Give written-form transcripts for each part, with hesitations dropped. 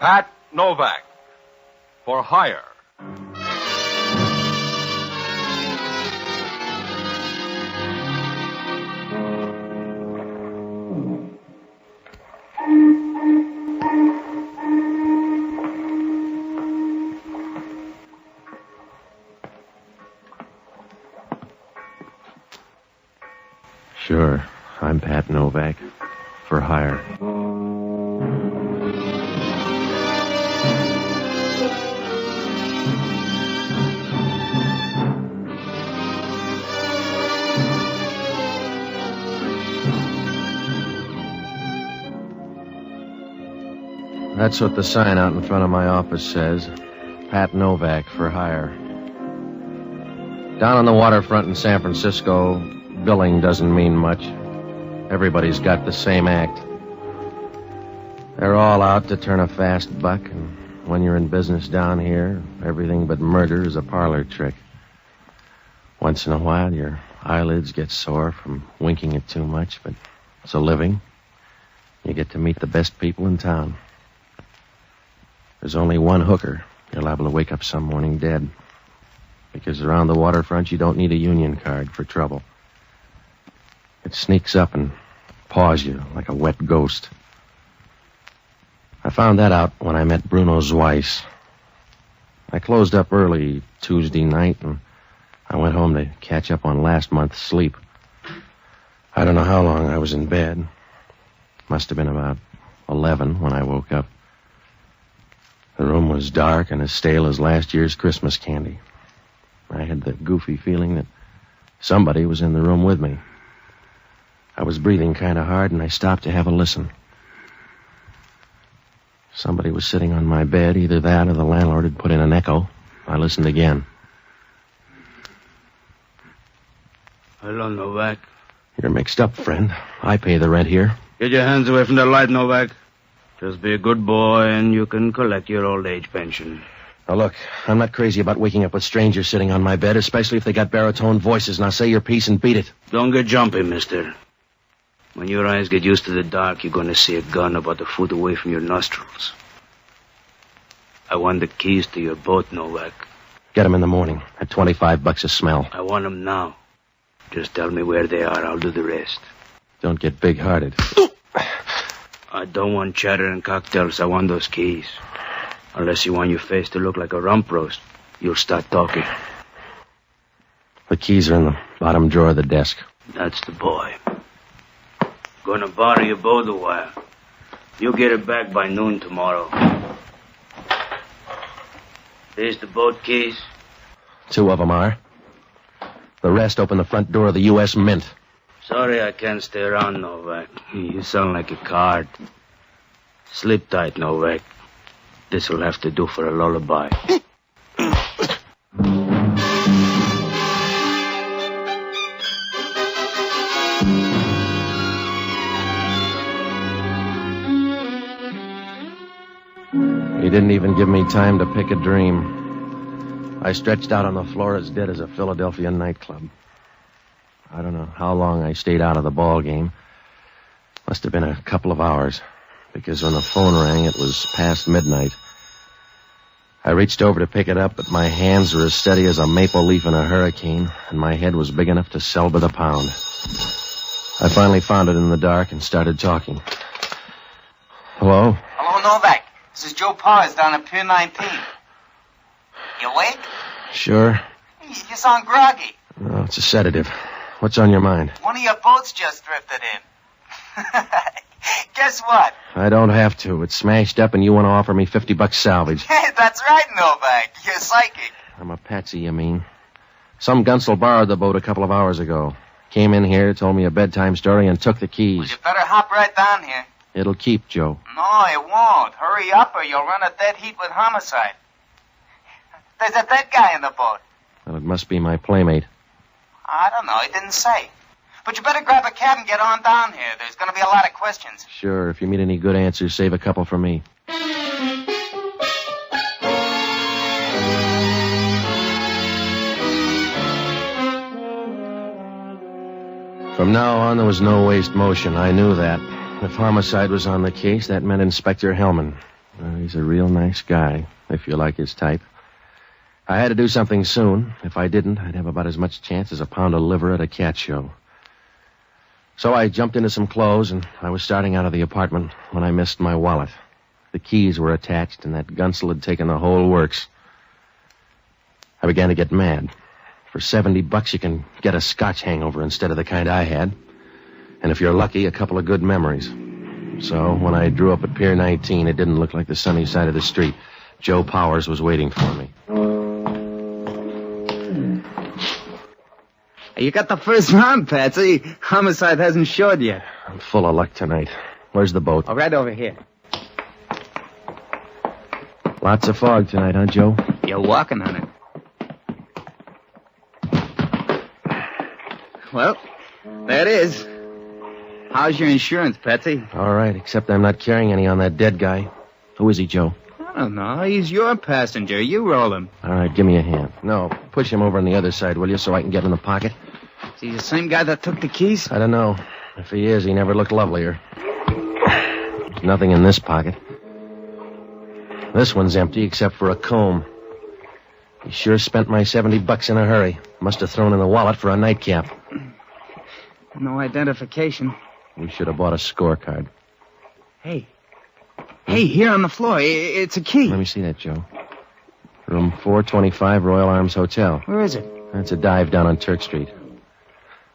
Pat Novak, for hire. Sure, I'm Pat Novak, for hire. That's what the sign out in front of my office says. Pat Novak, for hire. Down on the waterfront in San Francisco, billing doesn't mean much. Everybody's got the same act. They're all out to turn a fast buck, and when you're in business down here, everything but murder is a parlor trick. Once in a while, your eyelids get sore from winking it too much, but it's a living. You get to meet the best people in town. There's only one hooker. You're liable to wake up some morning dead. Because around the waterfront, you don't need a union card for trouble. It sneaks up and paws you like a wet ghost. I found that out when I met Bruno Zweiss. I closed up early Tuesday night, and I went home to catch up on last month's sleep. I don't know how long I was in bed. Must have been about 11 when I woke up. The room was dark and as stale as last year's Christmas candy. I had the goofy feeling that somebody was in the room with me. I was breathing kind of hard, and I stopped to have a listen. Somebody was sitting on my bed. Either that or the landlord had put in an echo. I listened again. Hello, Novak. You're mixed up, friend. I pay the rent here. Get your hands away from the light, Novak. Just be a good boy, and you can collect your old age pension. Now, look, I'm not crazy about waking up with strangers sitting on my bed, especially if they got baritone voices. Now, say your piece and beat it. Don't get jumpy, mister. When your eyes get used to the dark, you're going to see a gun about a foot away from your nostrils. I want the keys to your boat, Novak. Get them in the morning at $25 a smell. I want them now. Just tell me where they are. I'll do the rest. Don't get big-hearted. I don't want chatter and cocktails. I want those keys. Unless you want your face to look like a rump roast, you'll start talking. The keys are in the bottom drawer of the desk. That's the boy. Gonna borrow your boat a while. You'll get it back by noon tomorrow. There's the boat keys. 2 of them are. The rest open the front door of the U.S. Mint. Sorry I can't stay around, Novak. You sound like a card. Sleep tight, Novak. This'll have to do for a lullaby. He didn't even give me time to pick a dream. I stretched out on the floor as dead as a Philadelphia nightclub. I don't know how long I stayed out of the ball game. Must have been a couple of hours, because when the phone rang, it was past midnight. I reached over to pick it up, but my hands were as steady as a maple leaf in a hurricane, and my head was big enough to sell by the pound. I finally found it in the dark and started talking. Hello? Hello, Novak. This is Joe Powers down at Pier 19. You awake? Sure. You sound groggy. No, it's a sedative. What's on your mind? One of your boats just drifted in. Guess what? I don't have to. It's smashed up and you want to offer me $50 salvage. Hey, that's right, Novak. You're psychic. I'm a patsy, you mean? Some gunsel borrowed the boat a couple of hours ago. Came in here, told me a bedtime story, and took the keys. Well, you better hop right down here. It'll keep, Joe. No, it won't. Hurry up or you'll run a dead heat with homicide. There's a dead guy in the boat. Well, it must be my playmate. I don't know. He didn't say. But you better grab a cab and get on down here. There's going to be a lot of questions. Sure. If you meet any good answers, save a couple for me. From now on, there was no waste motion. I knew that. If homicide was on the case, that meant Inspector Hellman. Well, he's a real nice guy, if you like his type. I had to do something soon. If I didn't, I'd have about as much chance as a pound of liver at a cat show. So I jumped into some clothes, and I was starting out of the apartment when I missed my wallet. The keys were attached, and that gunsel had taken the whole works. I began to get mad. For $70, you can get a Scotch hangover instead of the kind I had. And if you're lucky, a couple of good memories. So when I drew up at Pier 19, it didn't look like the sunny side of the street. Joe Powers was waiting for me. You got the first round, Patsy. Homicide hasn't showed yet. I'm full of luck tonight. Where's the boat? Oh, right over here. Lots of fog tonight, huh, Joe? You're walking on it. Well, there it is. How's your insurance, Patsy? All right, except I'm not carrying any on that dead guy. Who is he, Joe? I don't know. He's your passenger. You roll him. All right, give me a hand. No, push him over on the other side, will you, so I can get in the pocket? Is he the same guy that took the keys? I don't know. If he is, he never looked lovelier. There's nothing in this pocket. This one's empty except for a comb. He sure spent my $70 in a hurry. Must have thrown in the wallet for a nightcap. No identification. We should have bought a scorecard. Hey, here on the floor. It's a key. Let me see that, Joe. Room 425, Royal Arms Hotel. Where is it? That's a dive down on Turk Street.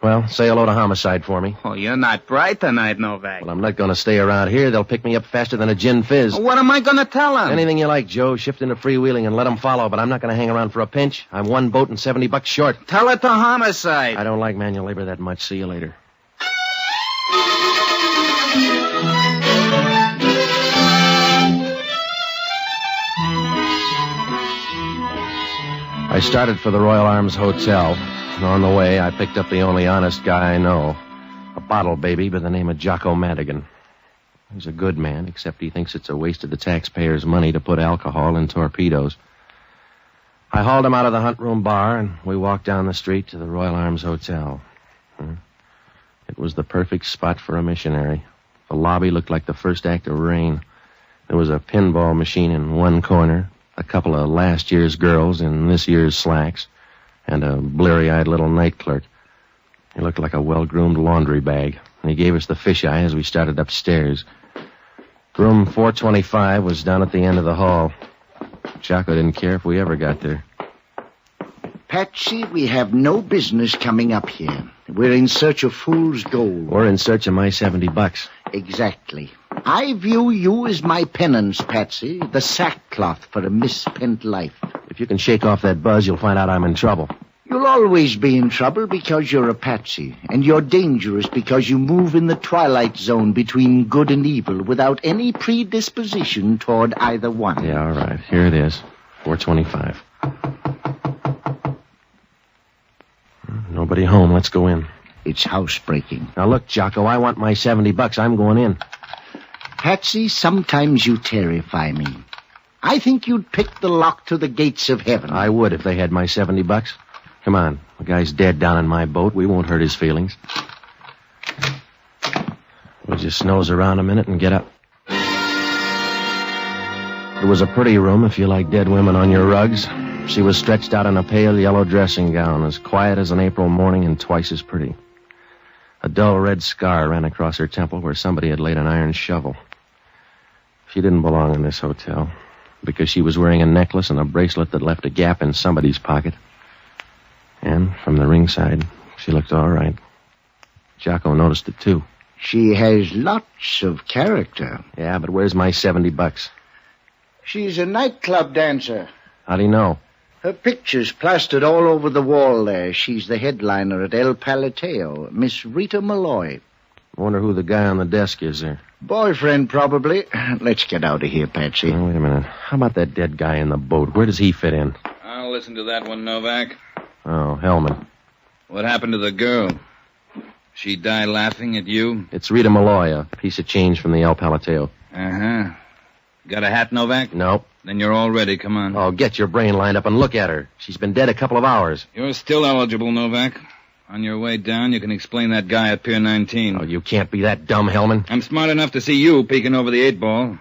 Well, say hello to Homicide for me. Oh, you're not bright tonight, Novak. Well, I'm not going to stay around here. They'll pick me up faster than a gin fizz. What am I going to tell him? Anything you like, Joe. Shift into freewheeling and let them follow, but I'm not going to hang around for a pinch. I'm one boat and $70 short. Tell it to Homicide. I don't like manual labor that much. See you later. I started for the Royal Arms Hotel, and on the way, I picked up the only honest guy I know, a bottle baby by the name of Jocko Madigan. He's a good man, except he thinks it's a waste of the taxpayers' money to put alcohol in torpedoes. I hauled him out of the Hunt Room bar, and we walked down the street to the Royal Arms Hotel. It was the perfect spot for a missionary. The lobby looked like the first act of Rain. There was a pinball machine in one corner, a couple of last year's girls in this year's slacks, and a bleary-eyed little night clerk. He looked like a well-groomed laundry bag, and he gave us the fisheye as we started upstairs. Room 425 was down at the end of the hall. Jocko didn't care if we ever got there. Patsy, we have no business coming up here. We're in search of fool's gold. We're in search of my $70. Exactly. I view you as my penance, Patsy, the sackcloth for a misspent life. If you can shake off that buzz, you'll find out I'm in trouble. You'll always be in trouble because you're a patsy, and you're dangerous because you move in the twilight zone between good and evil without any predisposition toward either one. Yeah, all right. Here it is. 425. Nobody home. Let's go in. It's housebreaking. Now, look, Jocko, I want my $70. I'm going in. Patsy, sometimes you terrify me. I think you'd pick the lock to the gates of heaven. I would if they had my $70. Come on. The guy's dead down in my boat. We won't hurt his feelings. We'll just nose around a minute and get up. It was a pretty room if you like dead women on your rugs. She was stretched out in a pale yellow dressing gown, as quiet as an April morning and twice as pretty. A dull red scar ran across her temple where somebody had laid an iron shovel. She didn't belong in this hotel because she was wearing a necklace and a bracelet that left a gap in somebody's pocket. And from the ringside, she looked all right. Jocko noticed it, too. She has lots of character. Yeah, but where's my $70? She's a nightclub dancer. How do you know? Her picture's plastered all over the wall there. She's the headliner at El Palateo, Miss Rita Malloy. I wonder who the guy on the desk is there. Boyfriend, probably. Let's get out of here, Patsy. Oh, wait a minute. How about that dead guy in the boat? Where does he fit in? I'll listen to that one, Novak. Oh, Hellman. What happened to the girl? She die laughing at you? It's Rita Malloy, a piece of change from the El Palateo. Uh-huh. Got a hat, Novak? Nope. Then you're all ready. Come on. Oh, get your brain lined up and look at her. She's been dead a couple of hours. You're still eligible, Novak. On your way down, you can explain that guy at Pier 19. Oh, you can't be that dumb, Hellman. I'm smart enough to see you peeking over the 8-ball.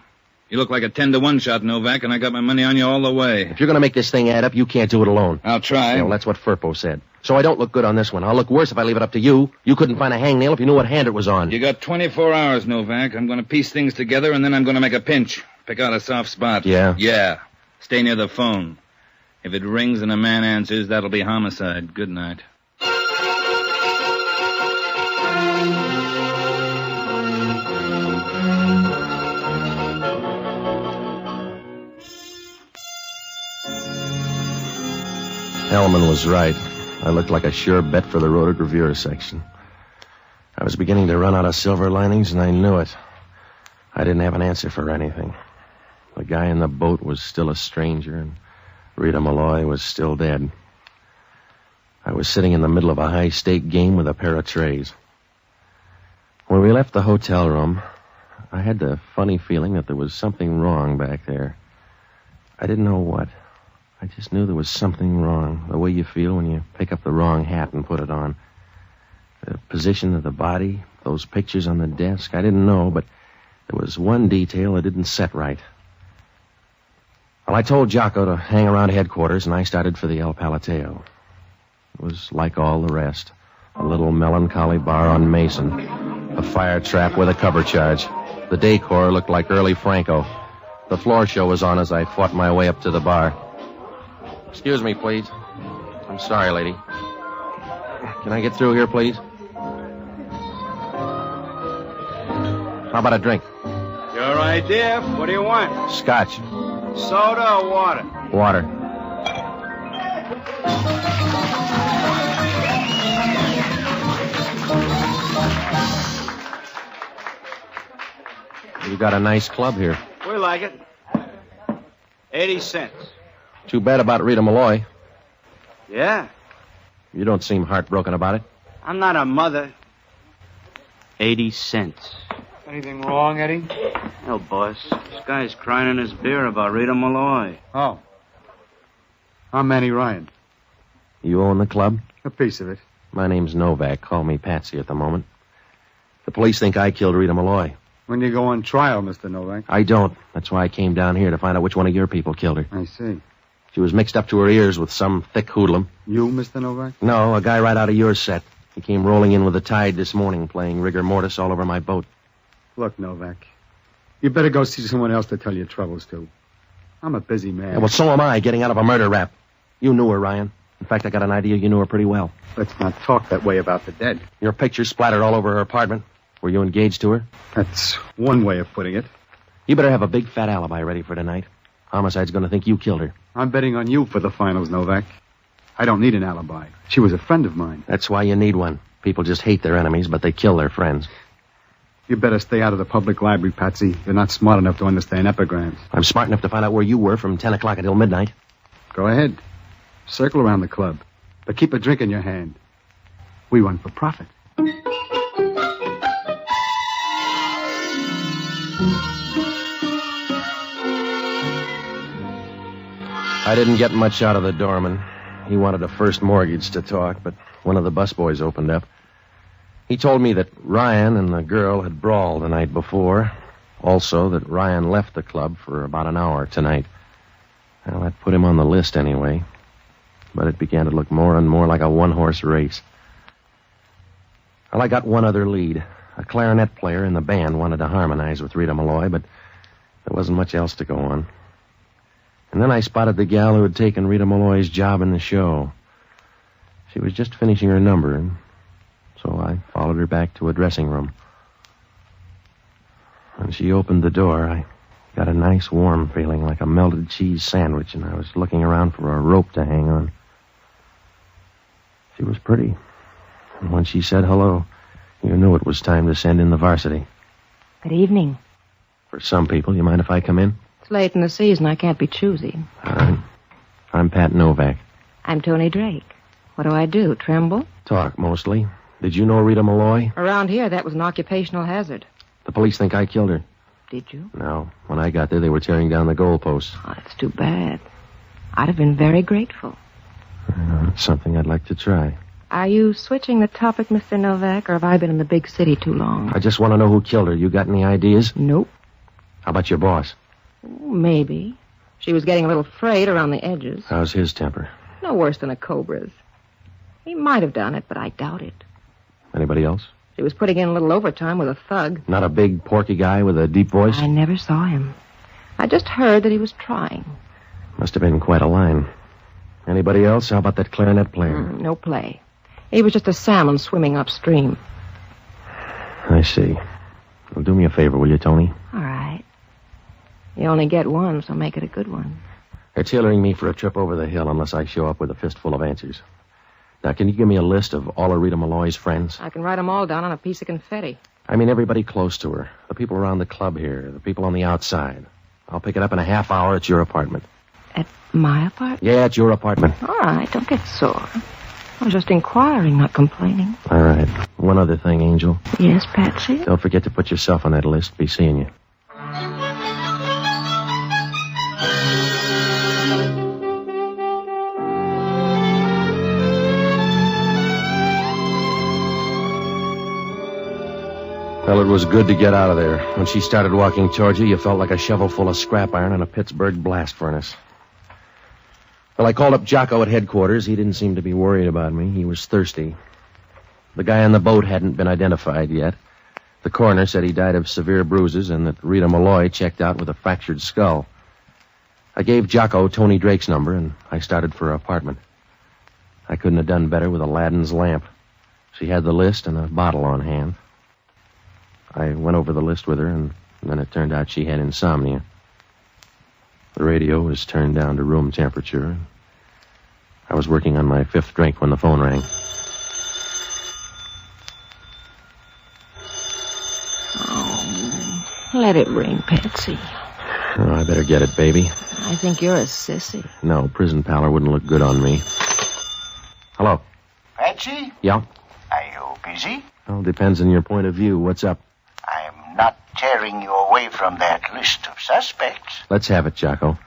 You look like a 10-to-1 shot, Novak, and I got my money on you all the way. If you're going to make this thing add up, you can't do it alone. I'll try. Well, that's what Firpo said. So I don't look good on this one. I'll look worse if I leave it up to you. You couldn't find a hangnail if you knew what hand it was on. You got 24 hours, Novak. I'm going to piece things together, and then I'm going to make a pinch. Pick out a soft spot. Yeah? Yeah. Stay near the phone. If it rings and a man answers, that'll be homicide. Good night. Hellman was right. I looked like a sure bet for the rotogravure section. I was beginning to run out of silver linings, and I knew it. I didn't have an answer for anything. The guy in the boat was still a stranger, and Rita Malloy was still dead. I was sitting in the middle of a high-stake game with a pair of trays. When we left the hotel room, I had the funny feeling that there was something wrong back there. I didn't know what. I just knew there was something wrong, the way you feel when you pick up the wrong hat and put it on. The position of the body, those pictures on the desk, I didn't know, but there was one detail that didn't set right. Well, I told Jocko to hang around headquarters, and I started for the El Palateo. It was like all the rest. A little melancholy bar on Mason. A fire trap with a cover charge. The decor looked like early Franco. The floor show was on as I fought my way up to the bar. Excuse me, please. I'm sorry, lady. Can I get through here, please? How about a drink? Your idea. What do you want? Scotch. Soda or water? Water. You got a nice club here. We like it. 80 cents. Too bad about Rita Malloy. Yeah. You don't seem heartbroken about it. I'm not a mother. 80 cents. Anything wrong, Eddie? No, boss. This guy's crying in his beer about Rita Malloy. Oh. I'm Manny Ryan. You own the club? A piece of it. My name's Novak. Call me Patsy at the moment. The police think I killed Rita Malloy. When you go on trial, Mr. Novak. I don't. That's why I came down here to find out which one of your people killed her. I see. She was mixed up to her ears with some thick hoodlum. You, Mr. Novak? No, a guy right out of your set. He came rolling in with the tide this morning, playing rigor mortis all over my boat. Look, Novak. You better go see someone else to tell your troubles to. I'm a busy man. Yeah, well, so am I, getting out of a murder rap. You knew her, Ryan. In fact, I got an idea you knew her pretty well. Let's not talk that way about the dead. Your picture splattered all over her apartment. Were you engaged to her? That's one way of putting it. You better have a big fat alibi ready for tonight. Homicide's going to think you killed her. I'm betting on you for the finals, Novak. I don't need an alibi. She was a friend of mine. That's why you need one. People just hate their enemies, but they kill their friends. You better stay out of the public library, Patsy. You're not smart enough to understand epigrams. I'm smart enough to find out where you were from 10 o'clock until midnight. Go ahead. Circle around the club. But keep a drink in your hand. We run for profit. I didn't get much out of the doorman. He wanted a first mortgage to talk, but one of the busboys opened up. He told me that Ryan and the girl had brawled the night before. Also, that Ryan left the club for about an hour tonight. Well, that put him on the list anyway. But it began to look more and more like a one-horse race. Well, I got one other lead. A clarinet player in the band wanted to harmonize with Rita Malloy, but there wasn't much else to go on. And then I spotted the gal who had taken Rita Malloy's job in the show. She was just finishing her number, and so I followed her back to a dressing room. When she opened the door, I got a nice warm feeling like a melted cheese sandwich, and I was looking around for a rope to hang on. She was pretty, and when she said hello, you knew it was time to send in the varsity. Good evening. For some people, you mind if I come in? It's late in the season. I can't be choosy. All right. I'm Pat Novak. I'm Tony Drake. What do I do? Tremble? Talk, mostly. Did you know Rita Malloy? Around here, that was an occupational hazard. The police think I killed her. Did you? No. When I got there, they were tearing down the goalposts. Oh, that's too bad. I'd have been very grateful. It's something I'd like to try. Are you switching the topic, Mr. Novak, or have I been in the big city too long? I just want to know who killed her. You got any ideas? Nope. How about your boss? Maybe. She was getting a little frayed around the edges. How's his temper? No worse than a cobra's. He might have done it, but I doubt it. Anybody else? She was putting in a little overtime with a thug. Not a big, porky guy with a deep voice? I never saw him. I just heard that he was trying. Must have been quite a line. Anybody else? How about that clarinet player? No play. He was just a salmon swimming upstream. I see. Well, do me a favor, will you, Tony? All right. You only get one, so make it a good one. They're tailoring me for a trip over the hill unless I show up with a fistful of answers. Now, can you give me a list of all of Rita Malloy's friends? I can write them all down on a piece of confetti. I mean everybody close to her. The people around the club here, the people on the outside. I'll pick it up in a half hour at your apartment. At my apartment? Yeah, at your apartment. All right, don't get sore. I was just inquiring, not complaining. All right. One other thing, Angel. Yes, Patsy? Don't forget to put yourself on that list. Be seeing you. Well, it was good to get out of there. When she started walking towards you felt like a shovel full of scrap iron in a Pittsburgh blast furnace. Well, I called up Jocko at headquarters. He didn't seem to be worried about me. He was thirsty. The guy on the boat hadn't been identified yet. The coroner said he died of severe bruises and that Rita Malloy checked out with a fractured skull. I gave Jocko Tony Drake's number, and I started for her apartment. I couldn't have done better with Aladdin's lamp. She had the list and a bottle on hand. I went over the list with her, and then it turned out she had insomnia. The radio was turned down to room temperature. I was working on my fifth drink when the phone rang. Oh, let it ring, Patsy. Oh, I better get it, baby. I think you're a sissy. No, prison pallor wouldn't look good on me. Hello? Patsy? Yeah? Are you busy? Well, depends on your point of view. What's up? I'm not tearing you away from that list of suspects. Let's have it, Jocko.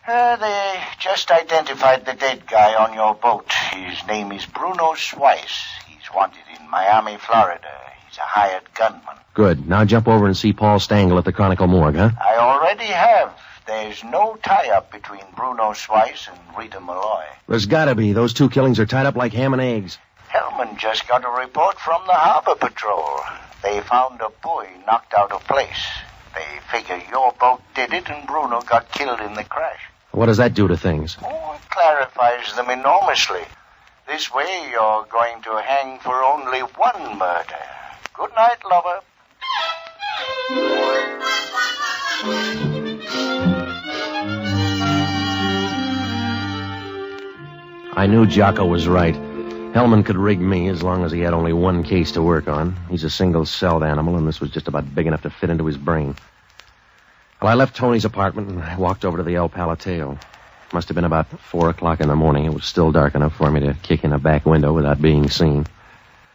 They just identified the dead guy on your boat. His name is Bruno Swice. He's wanted in Miami, Florida. He's a hired gunman. Good. Now jump over and see Paul Stangl at the Chronicle Morgue, huh? I already have. There's no tie-up between Bruno Swice and Rita Malloy. There's gotta be. Those two killings are tied up like ham and eggs. Hellman just got a report from the Harbor Patrol. They found a buoy knocked out of place. They figure your boat did it and Bruno got killed in the crash. What does that do to things? Oh, it clarifies them enormously. This way you're going to hang for only one murder. Good night, lover. I knew Jocko was right. Hellman could rig me as long as he had only one case to work on. He's a single-celled animal, and this was just about big enough to fit into his brain. Well, I left Tony's apartment, and I walked over to the El Palateo. Must have been about 4 o'clock in the morning. It was still dark enough for me to kick in a back window without being seen.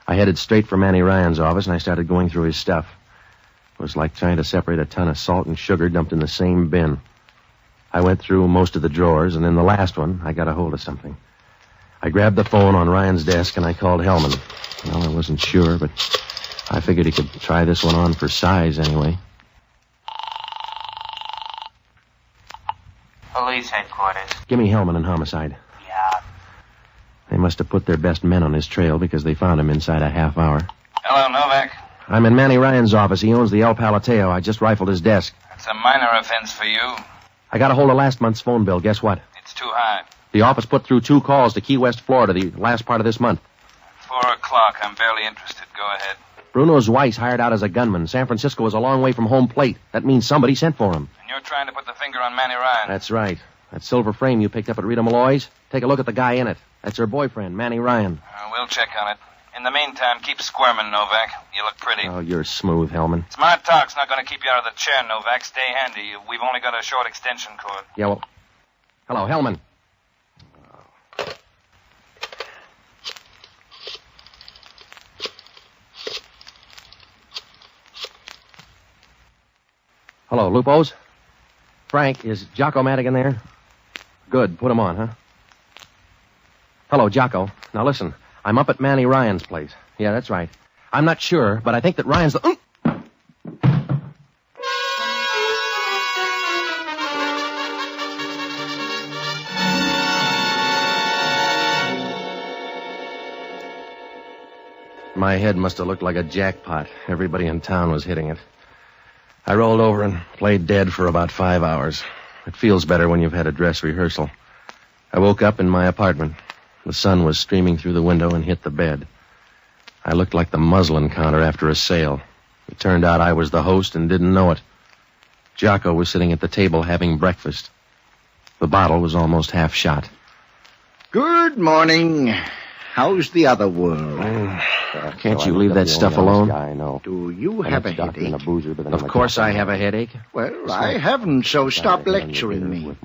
I headed straight for Manny Ryan's office, and I started going through his stuff. It was like trying to separate a ton of salt and sugar dumped in the same bin. I went through most of the drawers, and in the last one, I got a hold of something. I grabbed the phone on Ryan's desk, and I called Hellman. Well, I wasn't sure, but I figured he could try this one on for size anyway. Police headquarters. Give me Hellman and Homicide. Yeah. They must have put their best men on his trail because they found him inside a half hour. Hello, Novak. I'm in Manny Ryan's office. He owns the El Palateo. I just rifled his desk. It's a minor offense for you. I got a hold of last month's phone bill. Guess what? It's too high. The office put through 2 calls to Key West, Florida, the last part of this month. 4 o'clock. I'm barely interested. Go ahead. Bruno's wife's hired out as a gunman. San Francisco is a long way from home plate. That means somebody sent for him. And you're trying to put the finger on Manny Ryan. That's right. That silver frame you picked up at Rita Malloy's, take a look at the guy in it. That's her boyfriend, Manny Ryan. We'll check on it. In the meantime, keep squirming, Novak. You look pretty. Oh, you're smooth, Hellman. Smart talk's not going to keep you out of the chair, Novak. Stay handy. We've only got a short extension cord. Yeah, well... Hello, Hellman. Hello, Lupos? Frank, is Jocko Madigan there? Good, put him on, huh? Hello, Jocko. Now listen, I'm up at Manny Ryan's place. Yeah, that's right. I'm not sure, but I think that Ryan's the... My head must have looked like a jackpot. Everybody in town was hitting it. I rolled over and played dead for about 5 hours. It feels better when you've had a dress rehearsal. I woke up in my apartment. The sun was streaming through the window and hit the bed. I looked like the muslin counter after a sale. It turned out I was the host and didn't know it. Jocko was sitting at the table having breakfast. The bottle was almost half shot. Good morning. How's the other world? Can't you leave that stuff alone? Do you have a headache? Of course I have a headache. Well, I haven't, so stop lecturing me.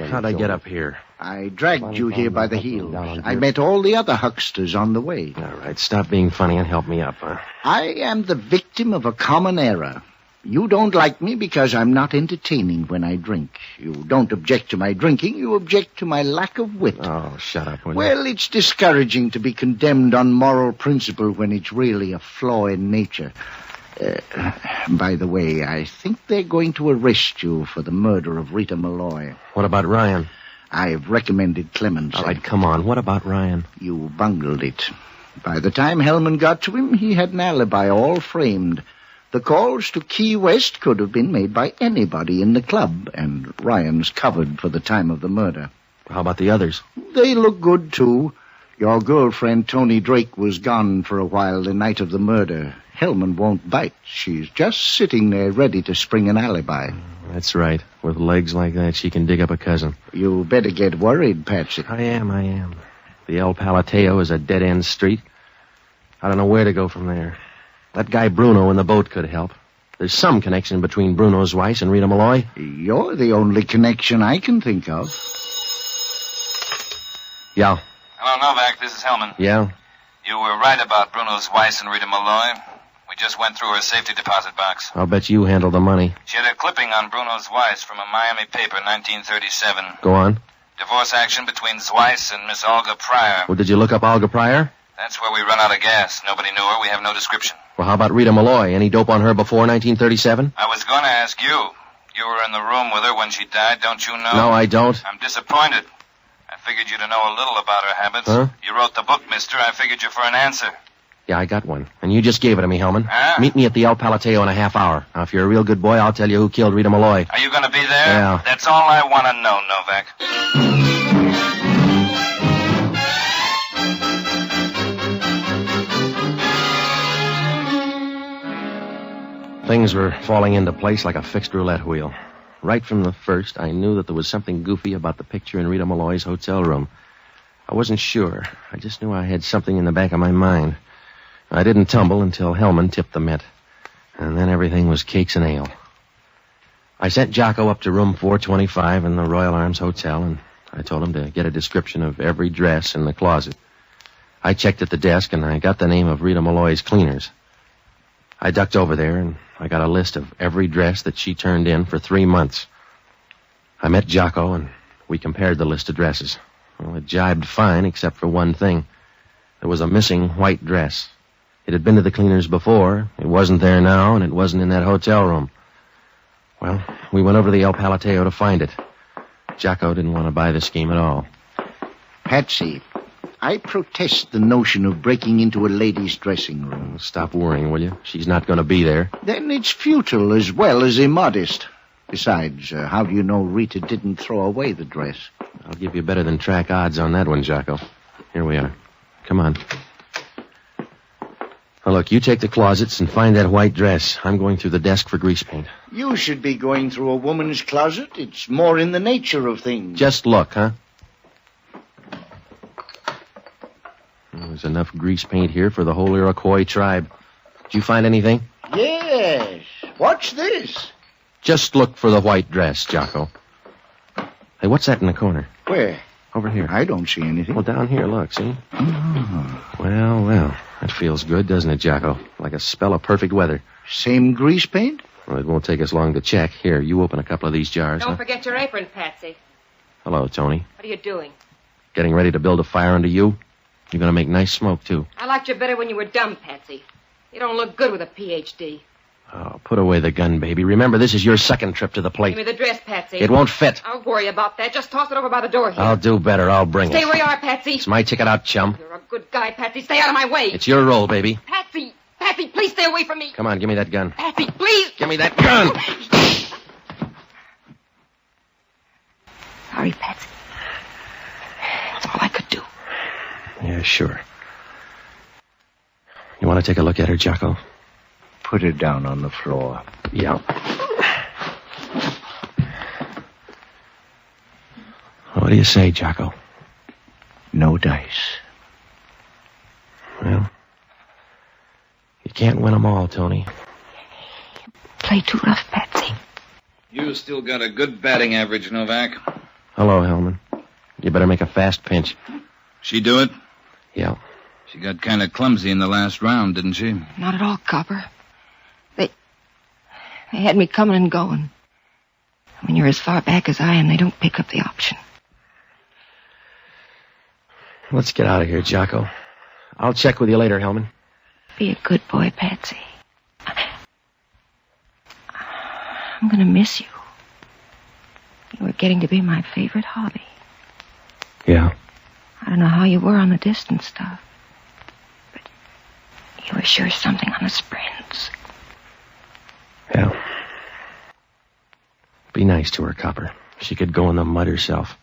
How'd I get up here? I dragged you here by the heels. I met all the other hucksters on the way. All right, stop being funny and help me up, huh? I am the victim of a common error. You don't like me because I'm not entertaining when I drink. You don't object to my drinking. You object to my lack of wit. Oh, shut up, will you? Well, it's discouraging to be condemned on moral principle when it's really a flaw in nature. By the way, I think they're going to arrest you for the murder of Rita Malloy. What about Ryan? I've recommended clemency. All right, come on. What about Ryan? You bungled it. By the time Hellman got to him, he had an alibi all framed. The calls to Key West could have been made by anybody in the club, and Ryan's covered for the time of the murder. How about the others? They look good, too. Your girlfriend, Tony Drake, was gone for a while the night of the murder. Hellman won't bite. She's just sitting there ready to spring an alibi. That's right. With legs like that, she can dig up a cousin. You better get worried, Patsy. I am. The El Palateo is a dead-end street. I don't know where to go from there. That guy Bruno in the boat could help. There's some connection between Bruno's Weiss and Rita Malloy. You're the only connection I can think of. Yeah. Hello, Novak. This is Hellman. Yeah? You were right about Bruno's Weiss and Rita Malloy. We just went through her safety deposit box. I'll bet you handle the money. She had a clipping on Bruno's Weiss from a Miami paper, 1937. Go on. Divorce action between Weiss and Miss Olga Pryor. Well, did you look up Olga Pryor? That's where we run out of gas. Nobody knew her. We have no description. Well, how about Rita Malloy? Any dope on her before 1937? I was going to ask you. You were in the room with her when she died, don't you know? No, I don't. I'm disappointed. I figured you to know a little about her habits. Huh? You wrote the book, mister. I figured you for an answer. Yeah, I got one. And you just gave it to me, Hellman. Huh? Meet me at the El Palateo in a half hour. Now, if you're a real good boy, I'll tell you who killed Rita Malloy. Are you going to be there? Yeah. That's all I want to know, Novak. Things were falling into place like a fixed roulette wheel. Right from the first, I knew that there was something goofy about the picture in Rita Malloy's hotel room. I wasn't sure. I just knew I had something in the back of my mind. I didn't tumble until Hellman tipped the mint. And then everything was cakes and ale. I sent Jocko up to room 425 in the Royal Arms Hotel, and I told him to get a description of every dress in the closet. I checked at the desk, and I got the name of Rita Malloy's cleaners. I ducked over there, and I got a list of every dress that she turned in for 3 months. I met Jocko, and we compared the list of dresses. Well, it jibed fine, except for one thing. There was a missing white dress. It had been to the cleaners before. It wasn't there now, and it wasn't in that hotel room. Well, we went over to the El Palateo to find it. Jocko didn't want to buy the scheme at all. Patsy, I protest the notion of breaking into a lady's dressing room. Stop worrying, will you? She's not going to be there. Then it's futile as well as immodest. Besides, how do you know Rita didn't throw away the dress? I'll give you better than track odds on that one, Jocko. Here we are. Come on. Now, look, you take the closets and find that white dress. I'm going through the desk for grease paint. You should be going through a woman's closet. It's more in the nature of things. Just look, huh? There's enough grease paint here for the whole Iroquois tribe. Did you find anything? Yes. What's this? Just look for the white dress, Jocko. Hey, what's that in the corner? Where? Over here. I don't see anything. Well, down here, look, see? Oh. Well. That feels good, doesn't it, Jocko? Like a spell of perfect weather. Same grease paint? Well, it won't take us long to check. Here, you open a couple of these jars. Don't forget your apron, Patsy. Hello, Tony. What are you doing? Getting ready to build a fire under you? You're going to make nice smoke, too. I liked you better when you were dumb, Patsy. You don't look good with a Ph.D. Oh, put away the gun, baby. Remember, this is your second trip to the plate. Give me the dress, Patsy. It won't fit. I'll worry about that. Just toss it over by the door here. I'll do better. I'll bring Stay it. where you are, Patsy. It's my ticket out, chum. You're a good guy, Patsy. Stay out of my way. It's your role, baby. Patsy, please stay away from me. Come on, give me that gun. Patsy, please. Give me that gun! Sorry, Patsy. That's all I could do. Yeah, sure. You want to take a look at her, Jocko? Put her down on the floor. Yeah. What do you say, Jocko? No dice. Well, you can't win them all, Tony. Play too rough, Patsy. You still got a good batting average, Novak. Hello, Hellman. You better make a fast pinch. She do it? Yeah. She got kind of clumsy in the last round, didn't she? Not at all, Copper. They had me coming and going. When you're as far back as I am, they don't pick up the option. Let's get out of here, Jocko. I'll check with you later, Hellman. Be a good boy, Patsy. I'm going to miss you. You were getting to be my favorite hobby. Yeah. I don't know how you were on the distance stuff, but you were sure something on the sprints. Yeah. Be nice to her, Copper. She could go in the mud herself.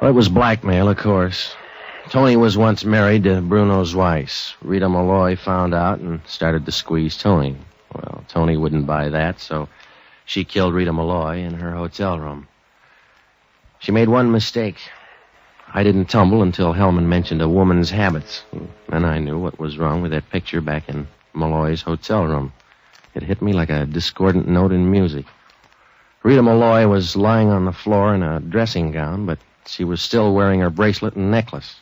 Well, it was blackmail, of course. Tony was once married to Bruno's wife. Rita Malloy found out and started to squeeze Tony. Well, Tony wouldn't buy that, so she killed Rita Malloy in her hotel room. She made one mistake. I didn't tumble until Hellman mentioned a woman's habits. And I knew what was wrong with that picture back in Malloy's hotel room. It hit me like a discordant note in music. Rita Malloy was lying on the floor in a dressing gown, but she was still wearing her bracelet and necklace.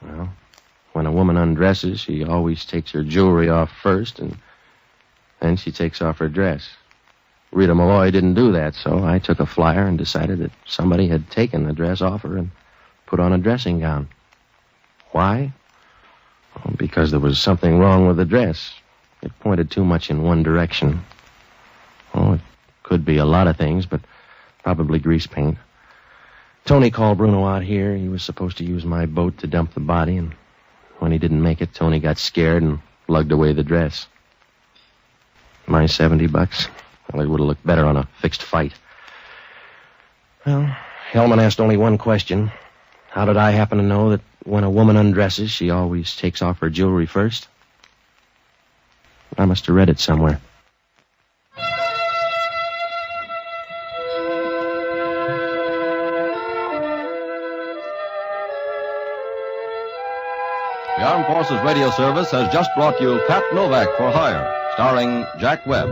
Well, when a woman undresses, she always takes her jewelry off first, and then she takes off her dress. Rita Malloy didn't do that, so I took a flyer and decided that somebody had taken the dress off her and put on a dressing gown. Why? Well, because there was something wrong with the dress. It pointed too much in one direction. Oh, it could be a lot of things, but probably grease paint. Tony called Bruno out here. He was supposed to use my boat to dump the body, and when he didn't make it, Tony got scared and lugged away the dress. My $70? Well, it would have looked better on a fixed fight. Well, Hellman asked only one question. How did I happen to know that when a woman undresses, she always takes off her jewelry first? I must have read it somewhere. The Armed Forces Radio Service has just brought you Pat Novak for Hire, starring Jack Webb.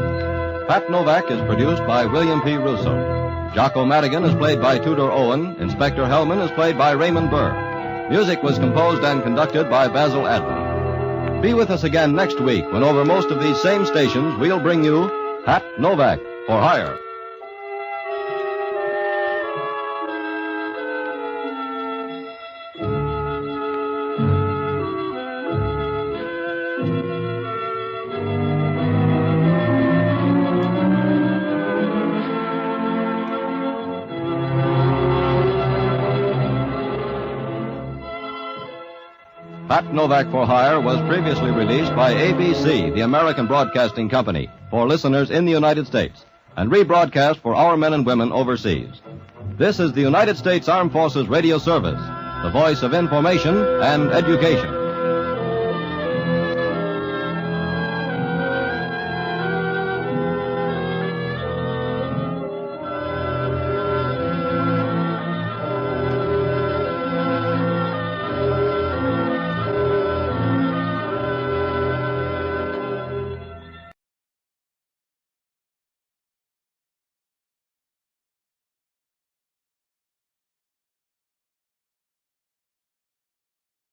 Pat Novak is produced by William P. Russo. Jocko Madigan is played by Tudor Owen. Inspector Hellman is played by Raymond Burr. Music was composed and conducted by Basil Adler. Be with us again next week when over most of these same stations we'll bring you Pat Novak for Hire. Pat Novak for Hire was previously released by ABC, the American Broadcasting Company, for listeners in the United States, and rebroadcast for our men and women overseas. This is the United States Armed Forces Radio Service, the voice of information and education.